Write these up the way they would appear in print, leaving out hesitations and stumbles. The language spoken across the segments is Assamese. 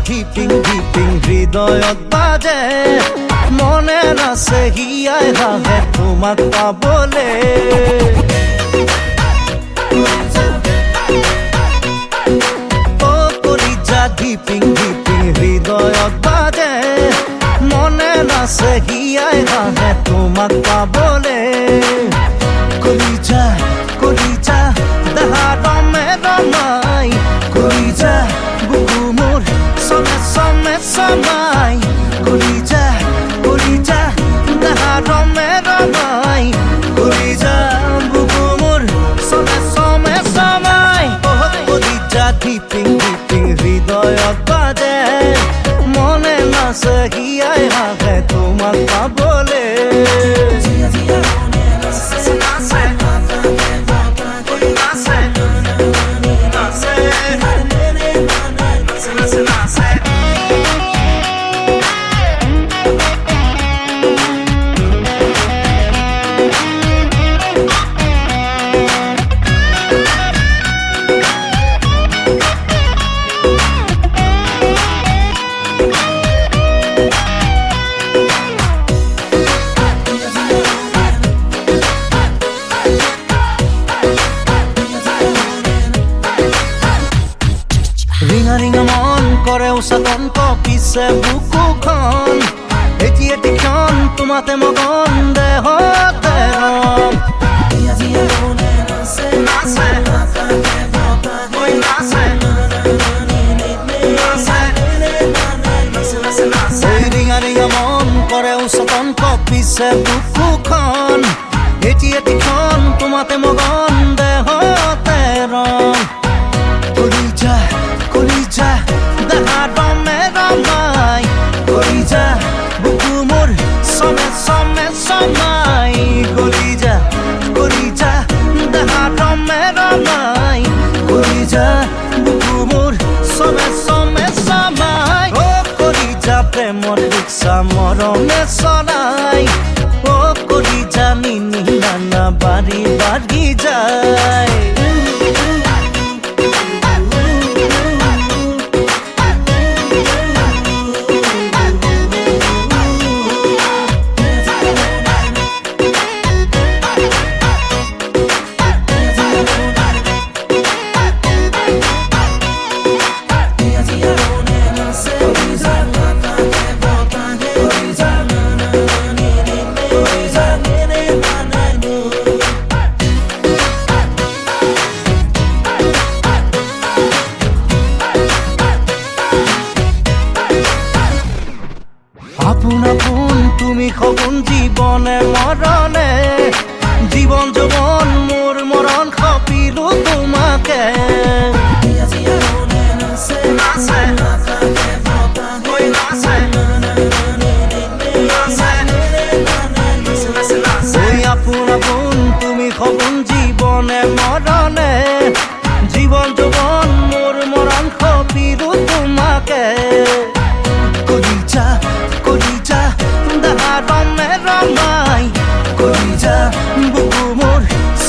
ধিপিং ধিপিং হৃদয়ত বাজে মনে নাচে হিয়াই ৰাহে তোমাক পাবলে ও কলিজা ধিপিং ধিপিং হৃদয়ত বাজে মনে নাচে হিয়াই ৰাহে তোমাক পাবলে কলিজা কলিজা দেহা ৰমে ৰমাই কলিজা বুকু মোৰ some samai kulija kulija daha rome ramai kulija bugumur some samai oh kulija diping diping hridoyot baje mone nase hiai hage tomak pabole ringa ringa mon kore usaton ko pise bukukhon eti eti khon tumate mogon de hote rom dia dia one nase nase oi nase nase ringa ringa mon kore usaton ko pise bukukhon eti eti khon tumate mogon de hote rom kulija kulija daha rome ramai kulija bukumur some samai kulija kulija daha rome ramai kulija bukumur some samai oh kulija premor diksa morome sonai oh kulija nini nana bari bari jai আপন আপন তুমি খবন জীবনে মরণে জীবন যৌবন মোর মরণ খপিলো তোমাকে আপন আপন তুমি খবন জীবনে মরণে জীবন যৌবন মোর মরণ খপিলো তোমাকে kulija kulija daha rome ramai kulija bukumur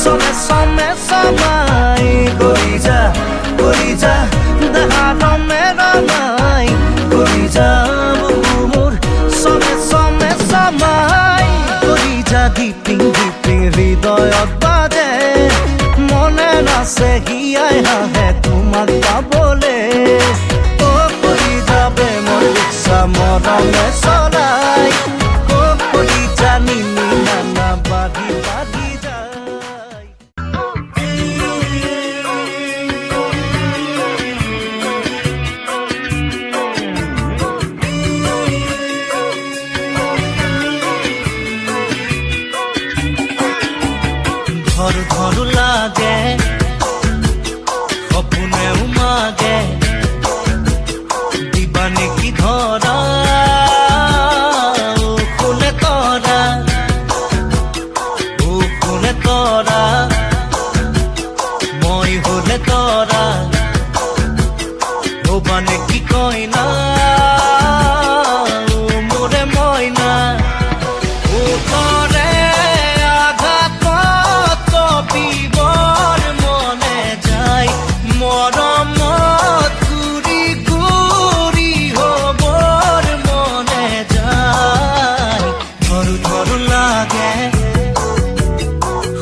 some samai kulija kulija daha rome ramai kulija bukumur some samai kulija diping diping hridoyot baje mone nase hiai hage tomak pabole oh kulija premor diksa মৰমে চলাই কলি জানি নানা বাঢ়ি বাঢ়ি যায় ধর ধর লাগে সপনেও মাগে দিবানে কি ধরা ও কোনে তরা মই হলে তরা ভবানে কি কয় না মোরে ময়না ও তরে আঘাত কপিবর মনে যায় মৰমত ঘূৰি ঘূৰি হবৰ মনে যায় ধৰু ধৰু লাগে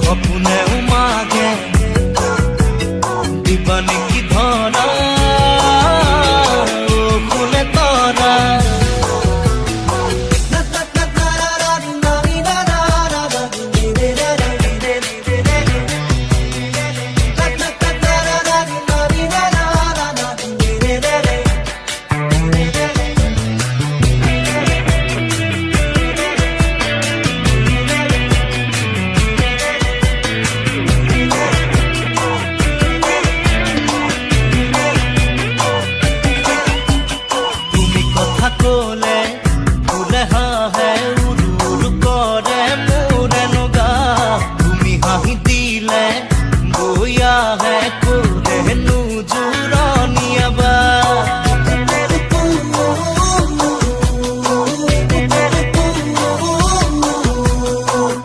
সপোনেও মাগে দিবানে কি ধৰা ও কোনে তৰা তুমি কথা কলে ফুলে হাহে উৰু উৰু কৰে মোৰে নগা তুমি হাঁহি দিলে বৈ আহে কৰে নোজোৰণীয়াবা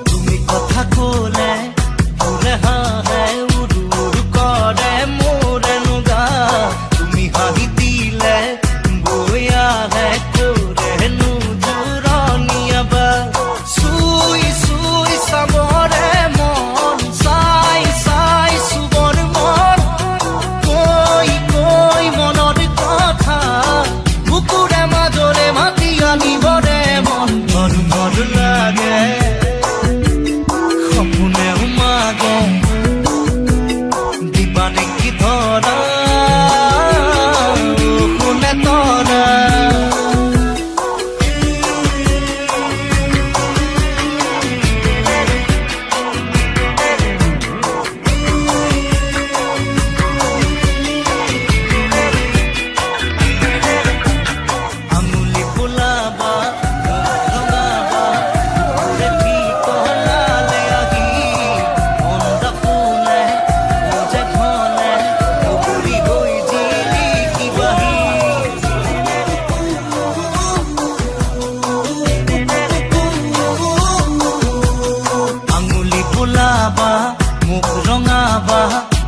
তুমি কথা কলে ফুলে হাহে উৰু উৰু কৰে মোৰে নগা তুমি হাঁহি দিলে বৈ আহে কৰে নোজোৰণীয়াবা চুই চুই চাবৰে মন চাই চাই চুবৰ মন কৈ কৈ মনৰ কথা বুকুৰে মাজৰে মাতি আনিবৰে মন ধৰ ধৰ লাগে সপোনেও মাগে দিবানে কি ধৰা ও কোনে তৰা আঙুলি ফুলাবা ৰঙাবা ওৰে ঠিক হলালে আহি মনটা ফুলে ওজে ঘনে উগুৰি গৈ জিলিকি বাহি আঙুলি ফুলাবা মুখ ৰঙাবা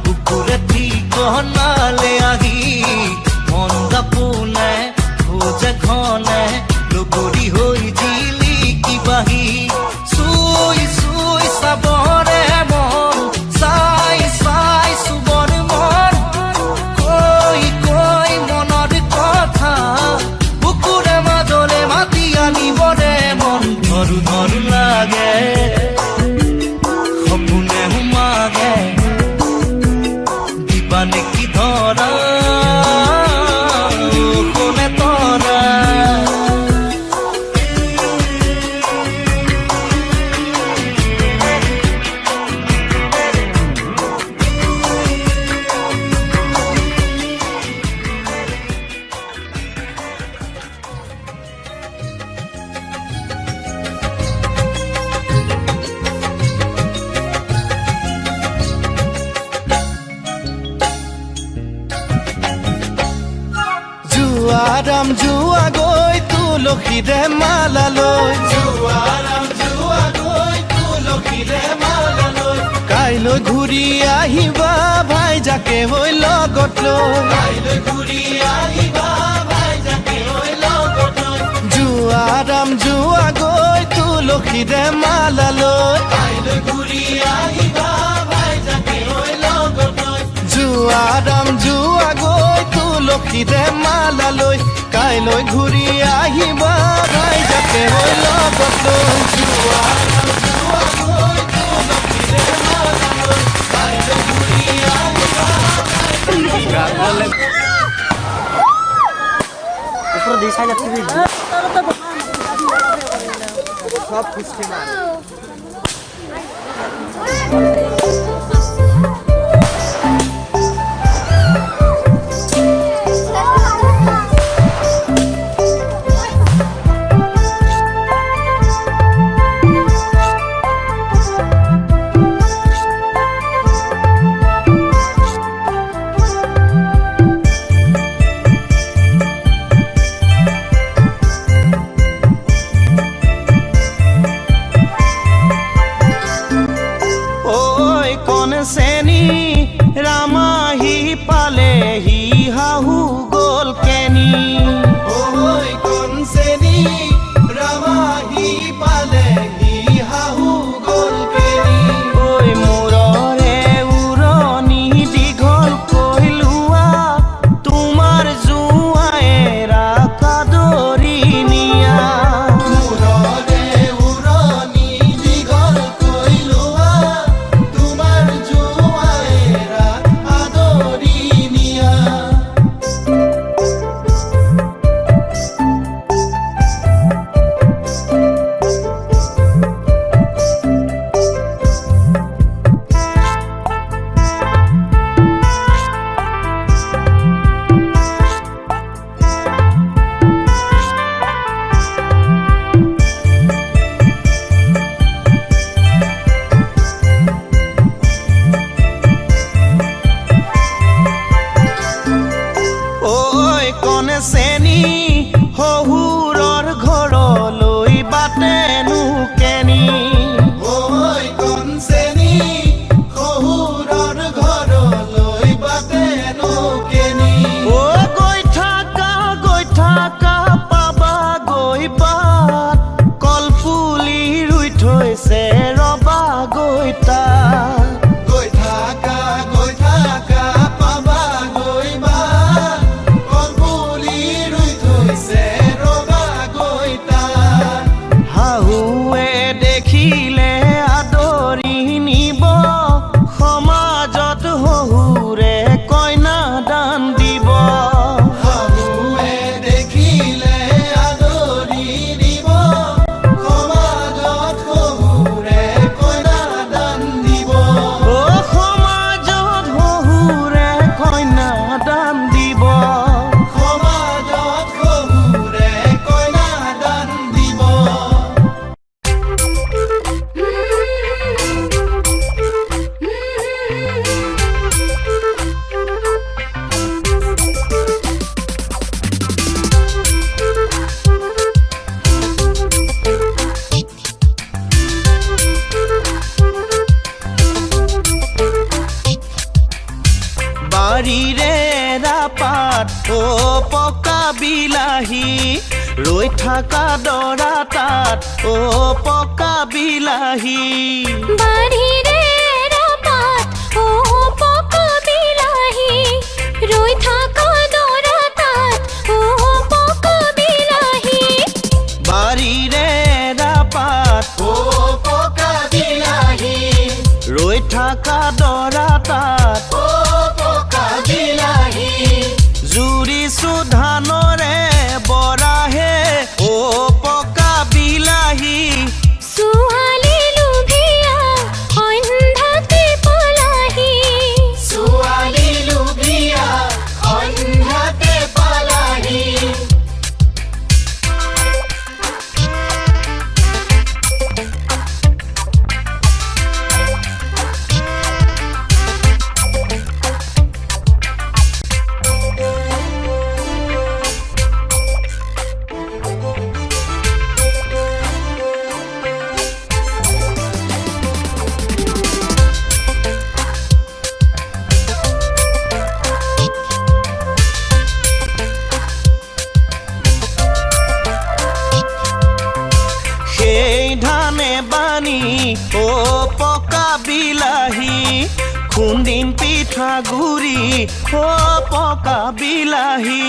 বুকুৰে ঠিক হলালে আহি মনটা ফুলে ওজে ঘনে লগৰী হৈ জিলিকি বাহি চুই চুই চাবৰে মন চাই চাই চুবৰ মন কৈ কৈ মনৰ কথা বুকুৰে মাজৰে মাতি আনিবৰে মন ধৰু ধৰু লাগে সপোনেও মাগে দিবানে কি ধৰা ও কোনে তৰা জুৱাৰাম জুৱা গৈ তুলসীৰে মালা লৈ কাইলৈ ঘূৰি আহিবা ভাইজাকে হৈ লগত লৈ জুৱাৰাম জুৱা গৈ তুলসীৰে মালা লৈ জুৱাৰাম জুৱা গৈ তুলসী তুলসীৰে মালা লৈ কাইলৈ ঘূৰি আহিবা ৰাইজকে হৈ লগত লৈ সব খুশি মান চেনি ৰামাহি পালেহি হাহু গল কেনি ঐ কোন চেনি ৰামাহি পালেহি হাহু গল কেনি ঐ মূৰৰে উৰণি দীঘল কৈলোৱা তোমাৰ জোঁৱায়েৰা কাদৰি নিয়া মূৰৰে উৰণি দীঘল কৈলোৱা তোমাৰ জোঁৱায়েৰা আদৰি নিয়া ঐ কনে চেনি শহুৰৰ ঘৰলৈ বাটেনো কেনি ঐ কন চেনি শহুৰৰ ঘৰলৈ বাটেনো কেনি ও গৈ থাকা পাবা গৈ বাট কলপুলি ৰুই থৈছে ৰবা গৈ তাত গৈ থাকা পাবা গৈ বাট কলপুলি ৰুই থৈছে ৰবা গৈ তাত শাহুৱে দেখিলে আদৰি নিব সমাজত শহুৰে কইনা দান দিব শাহুৱে দেখিলে আদৰি নিব সমাজত শহুৰে কইনা দান দিব ও সমাজত শহুৰে কইনা দান দিব সমাজত শহুৰে কইনা দান দিব বাৰীৰে ৰাপাত ও পকা বিলাহী ৰৈ থাকা দৰা তাত ও পকা বিলাহী বাড়িৰে ৰাপাত ও পকা বিলাহি ৰই থাকা দৰা তাত ও পকা বিলাহি বাৰীৰে ৰাপাত ও পকা বিলাহী ৰৈ থাকা দৰা তাত ও পকা বিলাহী জুৰিছো ধানৰে বৰাহে ও পকা বিলাহী সুহালি লুভিয়া অন্ধাতে পলাহি ছোৱালী লুভিয়া অন্ধাতে পালাহি ও পকা বিলাহী খুন্দিম পিঠা পিঠাগুৰি ও পকা বিলাহী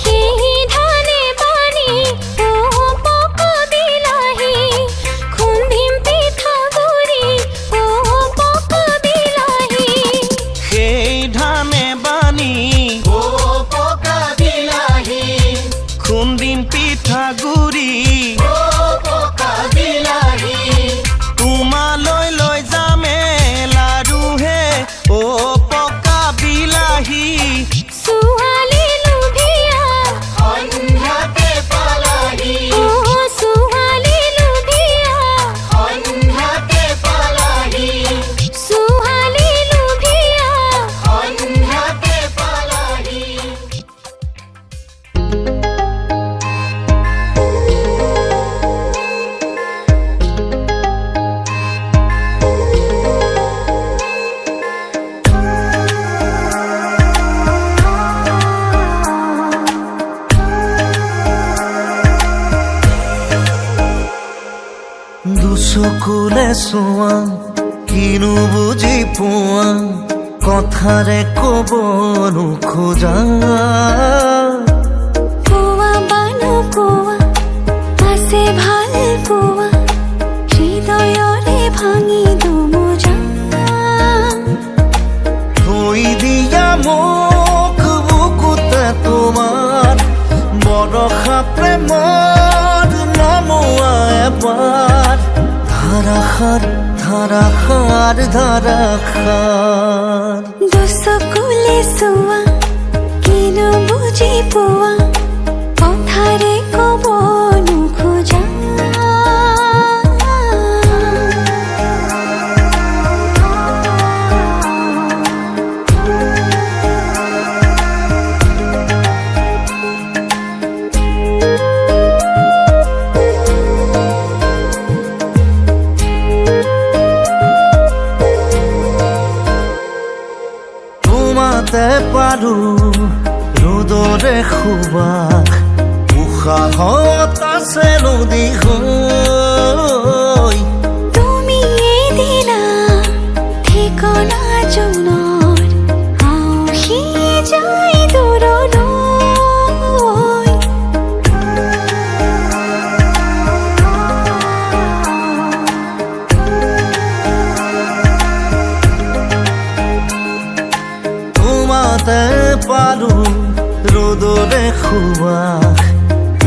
সেই ধানে বানি ও পকা বিলাহী খুন্দিম পিঠাগুৰি ও পকা বিলাহী সেই ধানে বানি ও পকা বিলাহী খুন্দিম পিঠাগুৰি ও পকা বিলাহী তোমালৈ লৈ যামে লাৰু হে ও পকা বিলাহী ছোৱালী লুভিয়া সন্ধ্যাতে পালাহি ও ছোৱালী লুভিয়া সন্ধ্যাতে পালাহি ছোৱালী লুভিয়া সন্ধ্যাতে পালাহি দুচকুলে চোৱা কিনো বুজি পোৱা কথাৰে ক'ব নোখোজা কোৱা বানো কোৱা আছে ভাল কোৱা হৃদয়ৰে ভাঙি দুমোজা থৈ দিয়া মোক বুকুতে তোমাৰ বৰষা প্ৰেমৰ নমোৱা এবাৰ ধাৰাসাৰ ধাৰাসাৰ ধাৰাসাৰ দুচকুলে চোৱা কিনো বুজি পোৱা কথাৰে ক'ব নোখোজা তোমাতে পাৰো ৰ'দৰে সুবাস উশাহত আছে নদী হৈ তুমি এদিনা ঠিকনা জোনৰ আউসি যায় দূৰলৈ তোমাতে পাৰো ৰ'দৰে সুবাস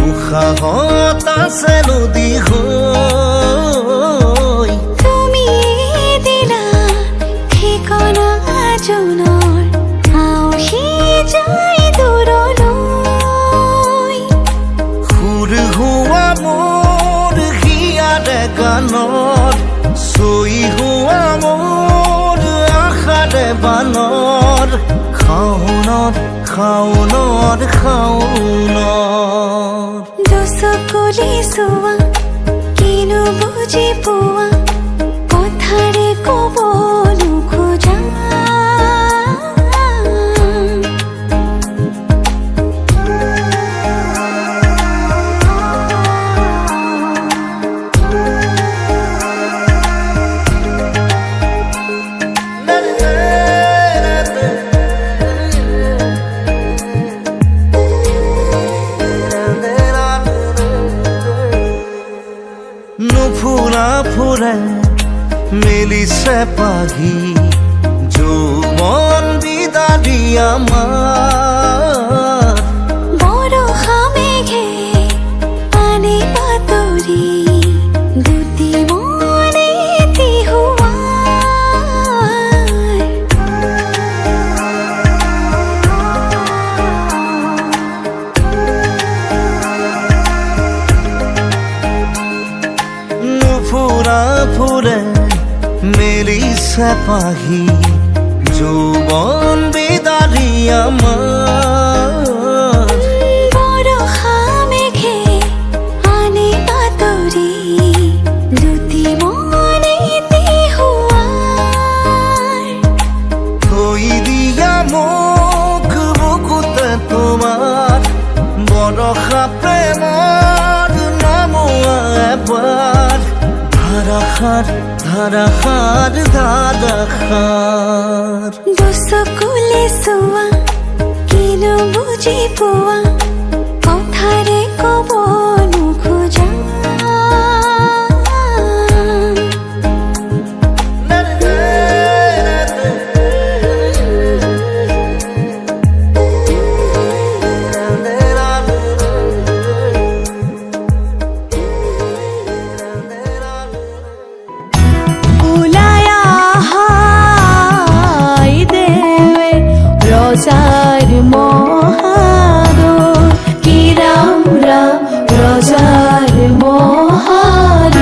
উশাহত আছে নদী হৈ তুমি এদিনা ঠিকনা জোনৰ আউসি যায় দূৰলৈ সুৰ হোৱা মোৰ হিয়াৰে গানত চৈ হোৱা মোৰ আশাৰে বানৰ খাওনত খাওনত খাওনত দুচকুলে চোৱা কিনো বুজি পোৱা কথাৰে ক'ব নোখোজা নুফুৰা ফুৰে মেলিছে পাহি যৌৱন বিদাৰি আমাৰ বৰষা মেঘে পানী পাতৰি দুটি মনে নুফুৰা ফুৰে মেলিছে পাহি যৌৱন বিদাৰি আমাৰ বৰষা মেঘে পানী পাতৰি দুটি মনে থৈ দিয়া মোক বুকুতে তোমাৰ বৰষা প্ৰেমৰ নমোৱা এবাৰ ধাৰাসাৰ ধাৰাসাৰ ধাৰাসাৰ দুচকুলে চোৱা কিনো বুজি পোৱা কথাৰে ক'ব নোখোজা রজার মহাদর কি রাম রাম রজার মহাদর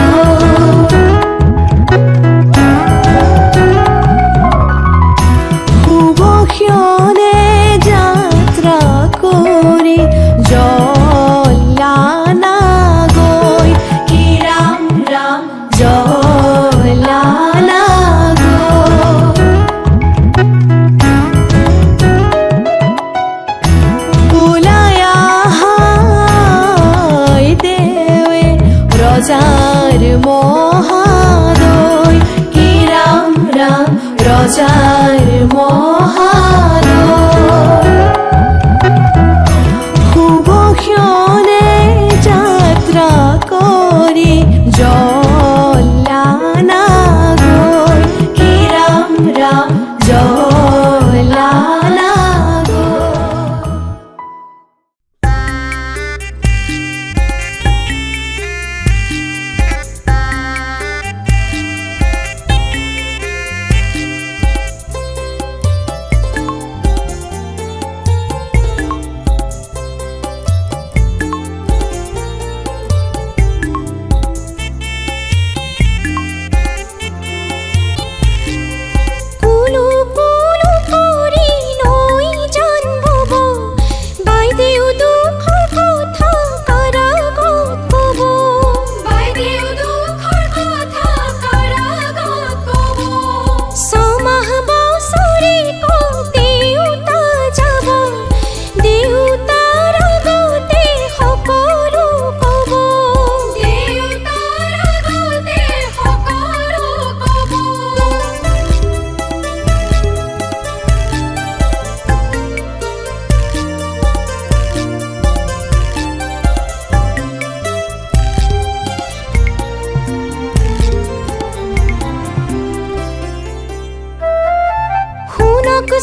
শুভক্ষণে যাত্রা করে জলানা গৈ কি রাম রাম জলানা রজার মহাদয় কি রাম রাম রজার মহাদয় শুভক্ষণে যাত্রা কৰি জলানা গৈ কি ৰাম ৰাম জলানা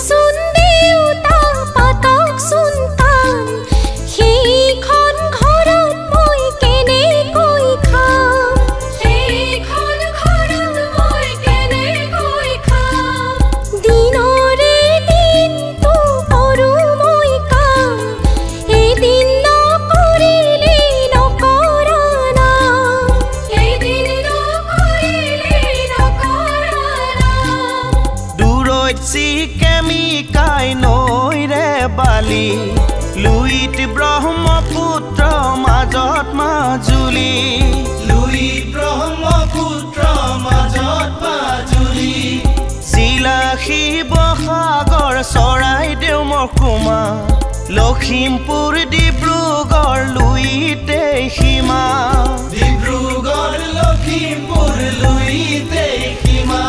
শুন দেউতা পাতক সুনতান সেইখন ঘৰত মই কেনেকৈ খাম সেইখন ঘৰত মই কেনেকৈ খাম দিনৰে দিনটো কৰোঁ মই কাম এদিন নকৰিলে নকৰা নাম এদিন নকৰিলে নকৰা নাম দূৰৈত চিকেমিকাই নৈৰে বালি লুইত ব্ৰহ্মপুত্ৰ মাজত মাজুলী লুইত ব্ৰহ্মপুত্ৰ মাজত মাজুলী জিলা শিৱসাগৰ চৰাইদেউ মহকুমা লখিমপুৰ ডিব্ৰুগড় লুইতে সীমা ডিব্ৰুগড় লখিমপুৰ লুইতে সীমা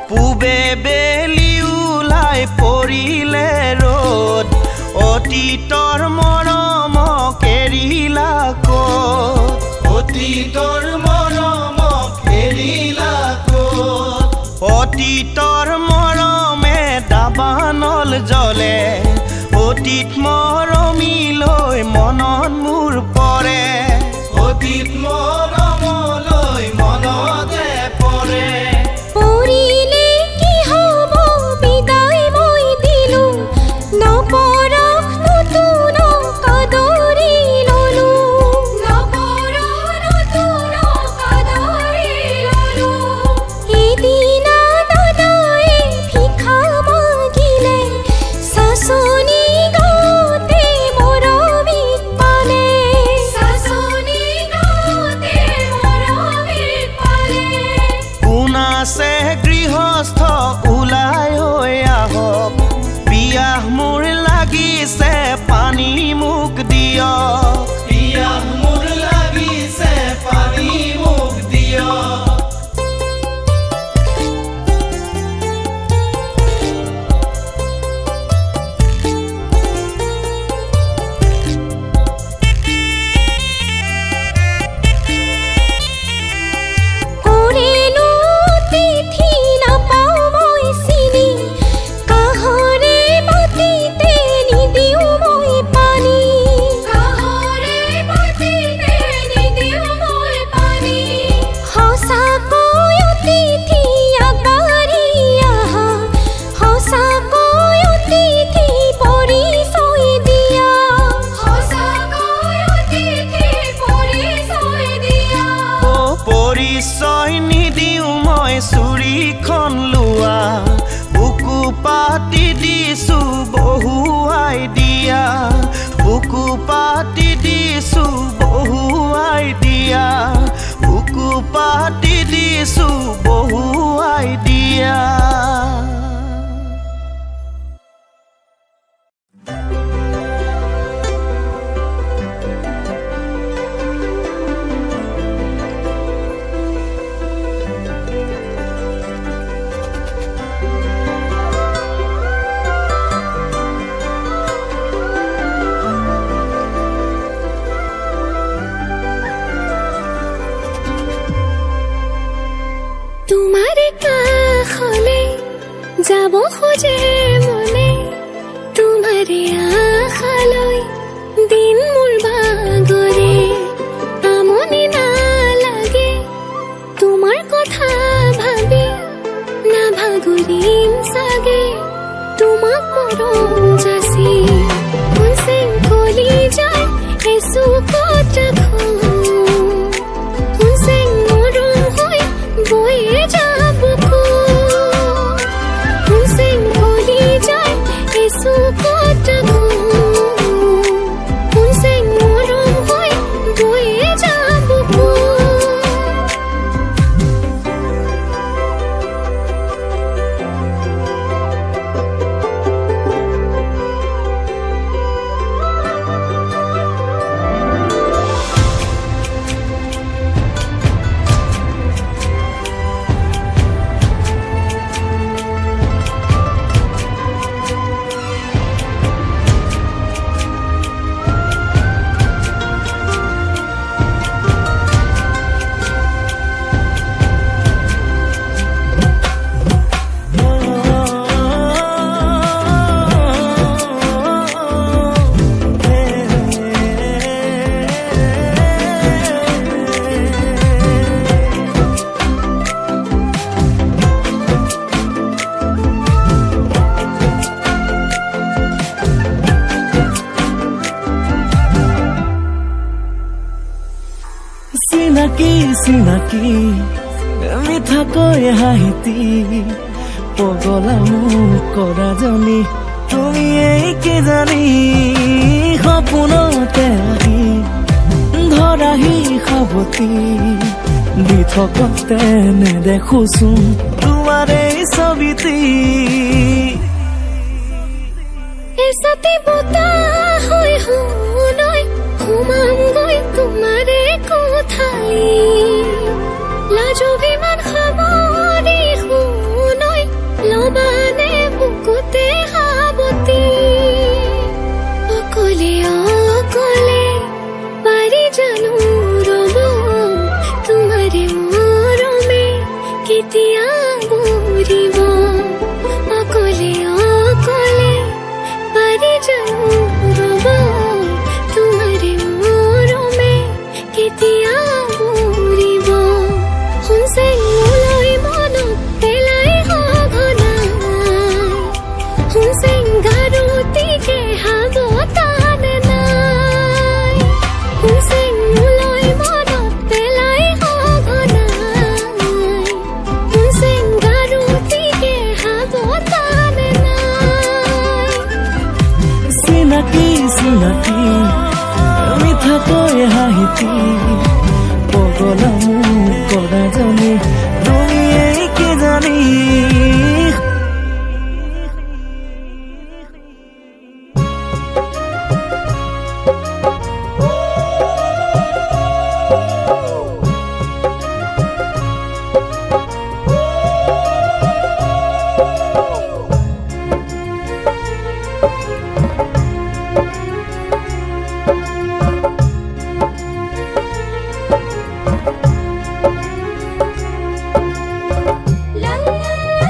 পূবে বেলি ওলাই পৰিলে ৰ'দ অতীতৰ মৰমক এৰিলা ক'ত অতীতৰ মৰমক এৰিলা ক'ত অতীতৰ মৰমে দাবানল জ্বলে অতীত মৰমিলৈ মনত মোৰ পৰে অতীত মৰমলৈ মনতে পৰে পৰিলে কি হ'ব বিদায় মই দিলোঁ নপৰখ নতুন কাদৰি ল'লোঁ নপৰখ নতুন কাদৰি ল'লোঁ এদিনা দাদাই ভিক্ষা মাগিলে চাচনি গাঁৱতে দিছো বহু আইডিয়া। তোমাৰে কাষলে যাব খোজে মনে, তোমাৰে আশালৈ দিন মোৰ বাগৰে। আমনি নালাগে তোমাৰ কথা ভাবি, নাভাগৰিম চাগে তোমাক মৰম যাচি। ফুলচেং কলি যায় এচুকত ৰাখো, ফুলচেং মৰম হৈ বয়ে যাব ফুলচেং কলি যায় এচুকত ৰাখো, ফুলচেং মৰম হৈ বয়ে যাব। চিনাকি চিনাকি মিঠাকৈ হাঁহিতি, পগলা মোক কৰাজনী তুমিয়েই কি জানি। সপোনতে আহি ধৰাহি সাৱতি, দি থকতে নেদেখোচোন তোমাৰে ছবিটি। এছাতি বতাহ হৈ শুনৈ সোমামগৈ তোমাৰে কোঠালি, লাজভিমান সাৱৰি শুনৈ লবানে বুকুতে সাৱতি। অকলে অকলে পাৰি জানো ৰব তোমাৰে মৰমে কেতিয়া বুৰিব। অকলে অকলে পাৰি জানো ৰব তোমাৰে মৰমে কেতিয়া বুৰিব। ফুলচেং মোলৈ মনত পেলাই সঘনাই, ফুলচেং গাৰুটিকে সাৱধান নাই। ফুলচেং মোলৈ মনত পেলাই সঘনাই, ফুলচেং গাৰুটিকে সাৱধান নাই। চিনাকি চিনাকি মিঠাকৈ হাঁহিতি, পগলা মোক কৰাজনী তুমিয়েই কি জানি। La la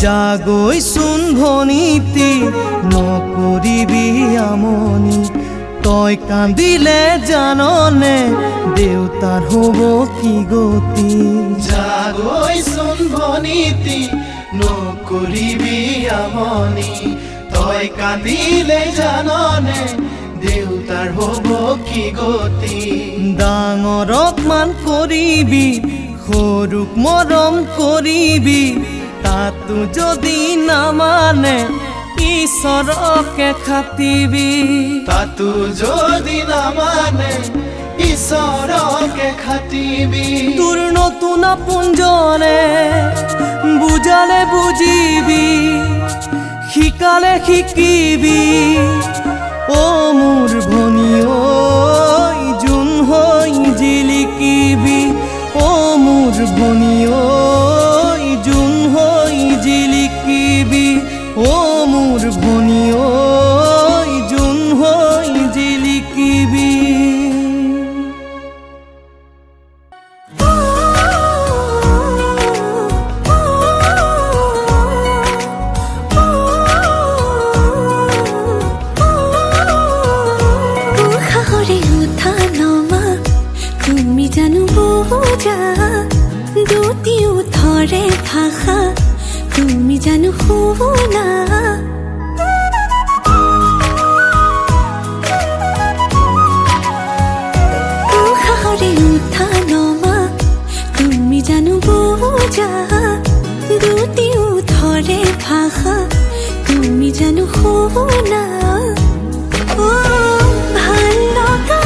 জাগৈচোন ভনীতি নকৰিবি আমনি তই কান্দিলে জাননে দেউতাৰ হ'ব কি গতি জাগৈচোন ভনীতি নকৰিবি আমনি তই কান্দিলে জাননে দেউতাৰ হ'ব কি গতি ডাঙৰক মান কৰিবি সৰুক মৰম কৰিবি তাতো যদি নামানে ঈশ্বৰকে খাটিবি তাতো যদি নামানে ঈশ্বৰকে খাটিবি তোৰ নতুন আপোনজনে বুজালে বুজিবি শিকালে শিকিবি অ মোৰ ভনী ঐ জোন হৈ জিলিকিবি অ মোৰ ভনী ঐ জোন হৈ জিলিকিবি অ মোৰ ভনী ঐ জোন হৈ জিলিকিবি তুমি জানো বোঝা দুটিও ধরে ভাষা তুমি জানো শুনা সাহরে উঠা নমা তুমি জানো বোঝা দুটিও ধরে ভাষা তুমি জানো শুনা ভাল লগা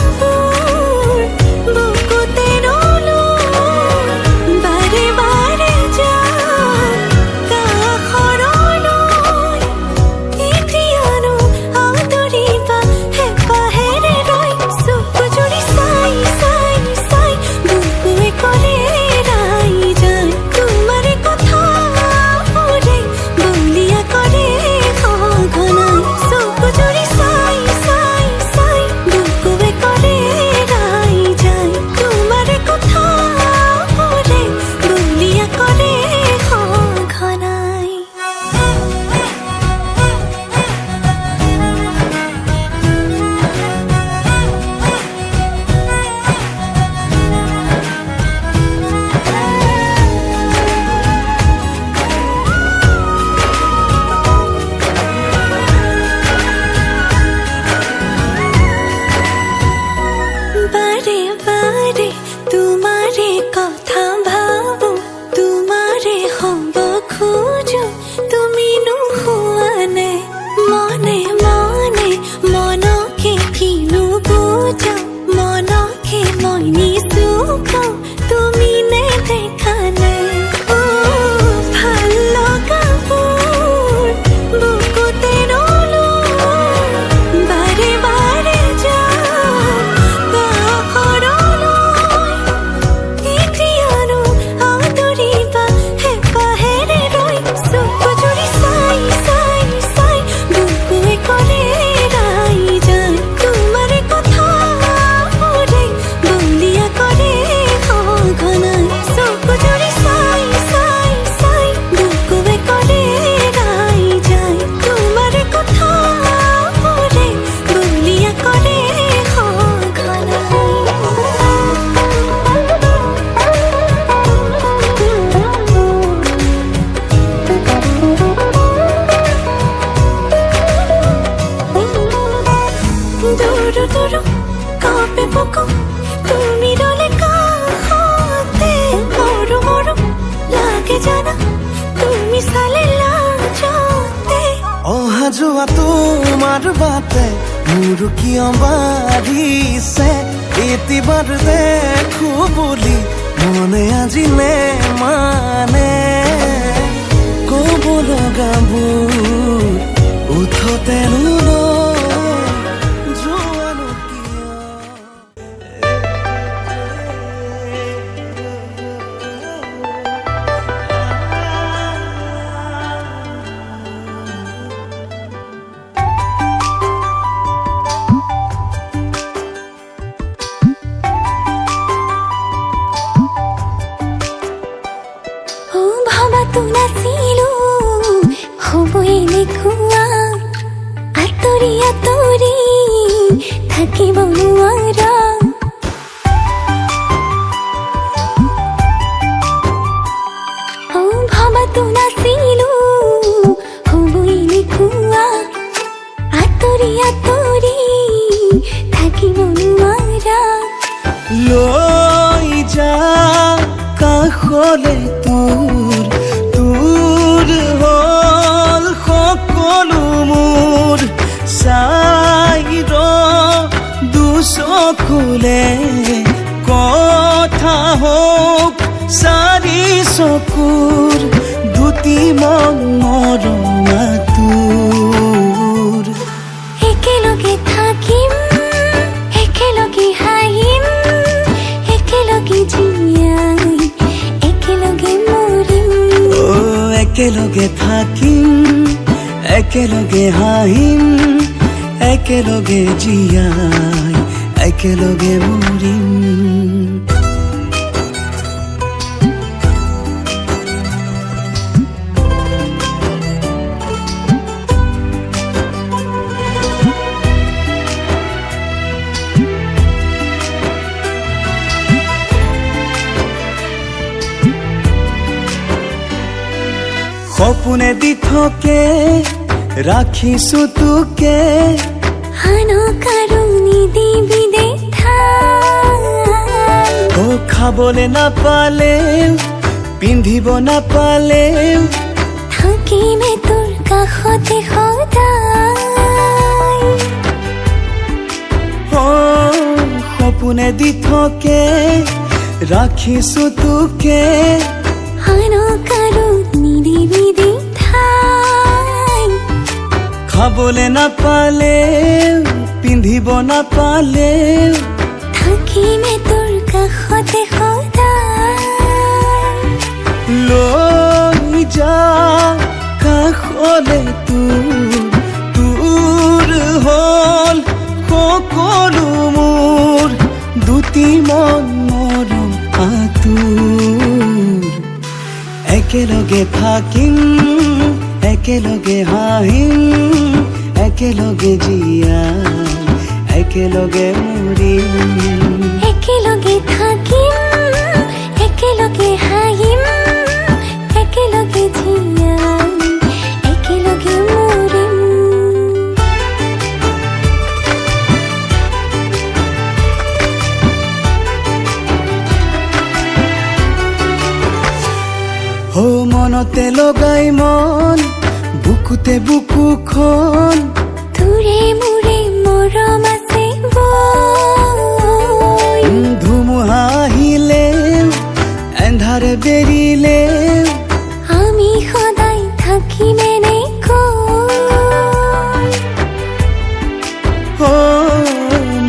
যোৱা তোমাৰ বাটে মোৰ কিয় বাঢ়িছে এতিবাৰ দেখো বুলি মনে আজি নে মানে ক'ব লগাবোৰ উঠতে লৈ যা কাষলে তোৰ হ'ল সকলো মোৰ চাই দুচকুলে কথা হওক চাৰি চকুৰ দুটি মৰমা তোৰ একেলগে থাকিম একেলগে হাঁহিম একেলগে জীয়াই একেলগে মৰিম একেলগে থাকিম একেলগে হাঁহিম একেলগে জীয়াই একেলগে মৰিম সপোনে দি থাকে ৰাখিছো তোকে আনক আৰু নিদিবি দেখা ও খাবলে নাপালেও পিন্ধিব নাপালেও থাকিমে তোৰ কাষতে সদায় ও সপোনে দি থাকে ৰাখিছো তোকে আনক আৰু নিদিবি দেখাই খাবলে নাপালেও পিন্ধিব নাপালেও থাকিমে তোৰ কাষতে সদায় লৈ যা কাষলে তোৰ হ'ল সকলো মোৰ দুটি মন মৰম আতুৰ একেলগে থাকিম একেলগে হাঁহিম একেলগে জীয়াই একেলগে মৰিম একেলগে থাকিম একেলগে হাঁহিম একেলগে জীয়াই একেলগে মৰিম হো মনতে লগাই মন বুকুতে বুকুখন তোৰে মোৰে মৰম আছে বৈ ধুমুহা আহিলেও এন্ধাৰে বেৰিলেও আমি সদায় থাকিম এনেকৈ ও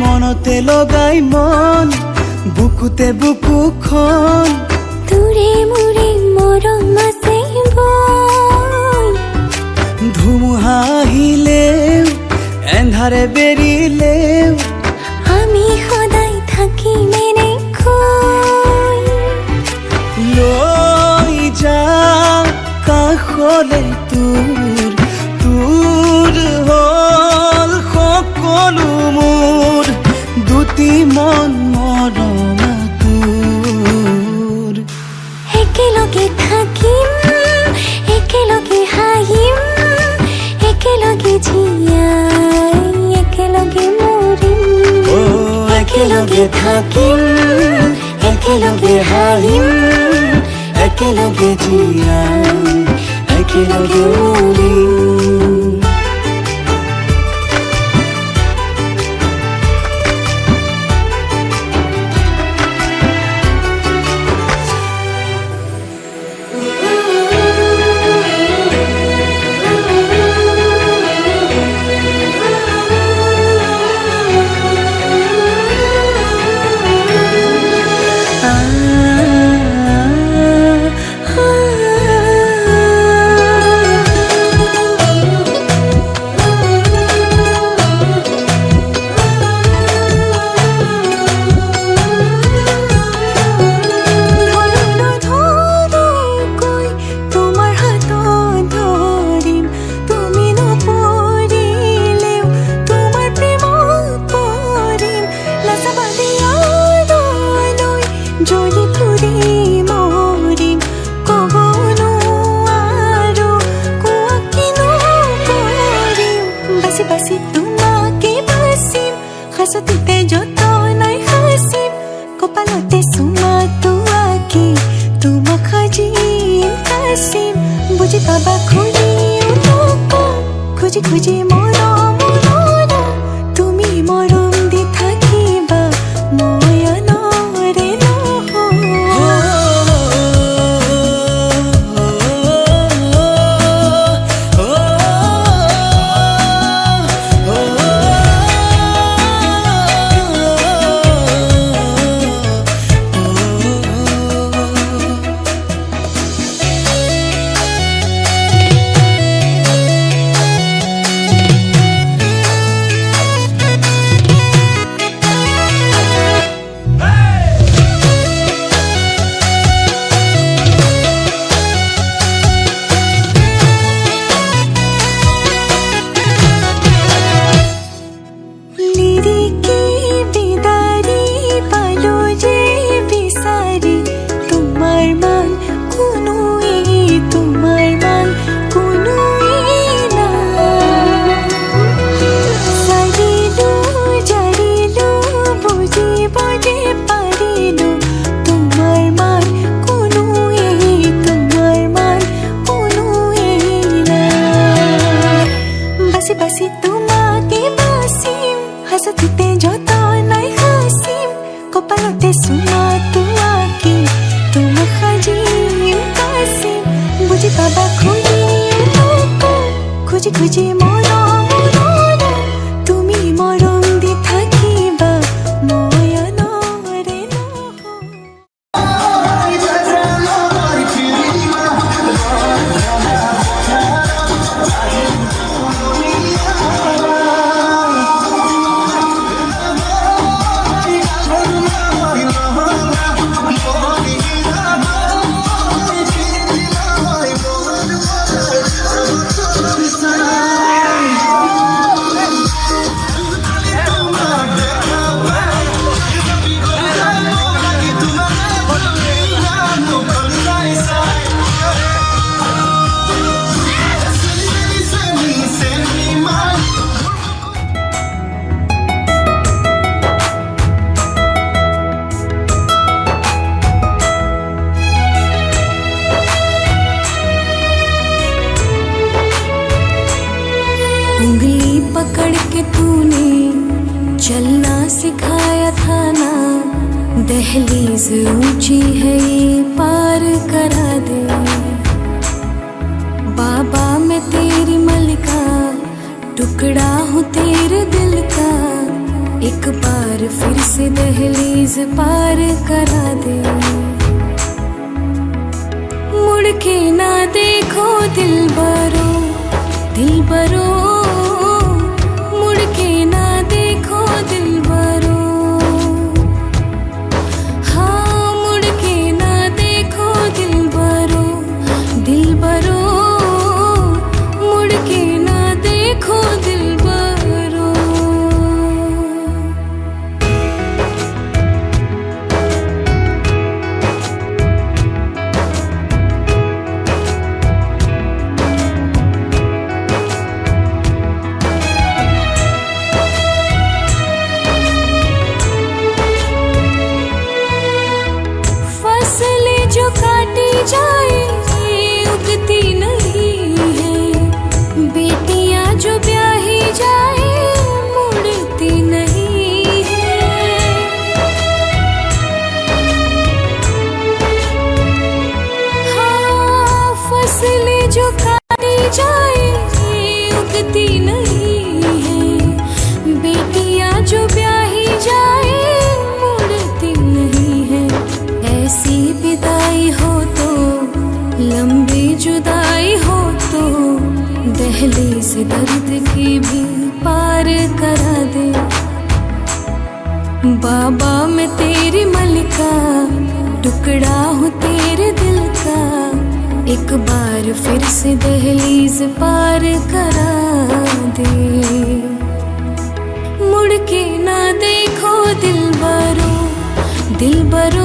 মনতে লগাই মন বুকুতে বুকুখন তোৰে মোৰে মৰম আছে বৈ ধুমুহা আহিলেও এন্ধাৰে বেৰিলেও আমি সদায় থাকিম এনেকৈ লৈ যা কাষলে তোৰ হ'ল সকলো মোৰ দুটি মন মৰম তোৰ একেলগে থাকিম একেলগে হাঁহিম একেলগে জীয়াই একেলগে মৰিম ও একেলগে থাকিম একেলগে হাঁহিম একেলগে জীয়াই একেলগে মৰিম হাসতে যতনাই হাসিম কপালতে সুমাটো আঁকি তোমাক সাজিম কাচিম বুজি পাবা খুজি খুজি খুজি মৰম তুমি মৰম দি থাকিবা মই নৰে सुमा तुआकी तुम खजी कासी बुझी बाबा खुजी खुजी मोरा मोरा तुमी मरम दि থাকিবা ময়ন রে उंगली पकड़ के तूने चलना सिखाया था ना दहलीज ऊंची है ये पार करा दे बाबा मैं तेरी मलिका टुकड़ा हूँ तेरे दिल का एक बार फिर से दहलीज पार करा दे मुड़ के ना देखो दिलबरो दिलबरो जो काटी जाए उगती नहीं है बेटियां जो ब्याही जाए मुड़ती नहीं है हाँ फसलें जो काटी जाए उगती नहीं है बेटियां जो ब्याही जाए मुड़ती नहीं है ऐसी विदाई हो तो लंबी जुदाई हो तो दहलीज दर्द की भी पार करा दे बाबा मैं तेरी मलिका टुकड़ा हूँ तेरे दिल का एक बार फिर से दहलीज पार करा दे मुड़ के ना देखो दिलबरो दिलबरो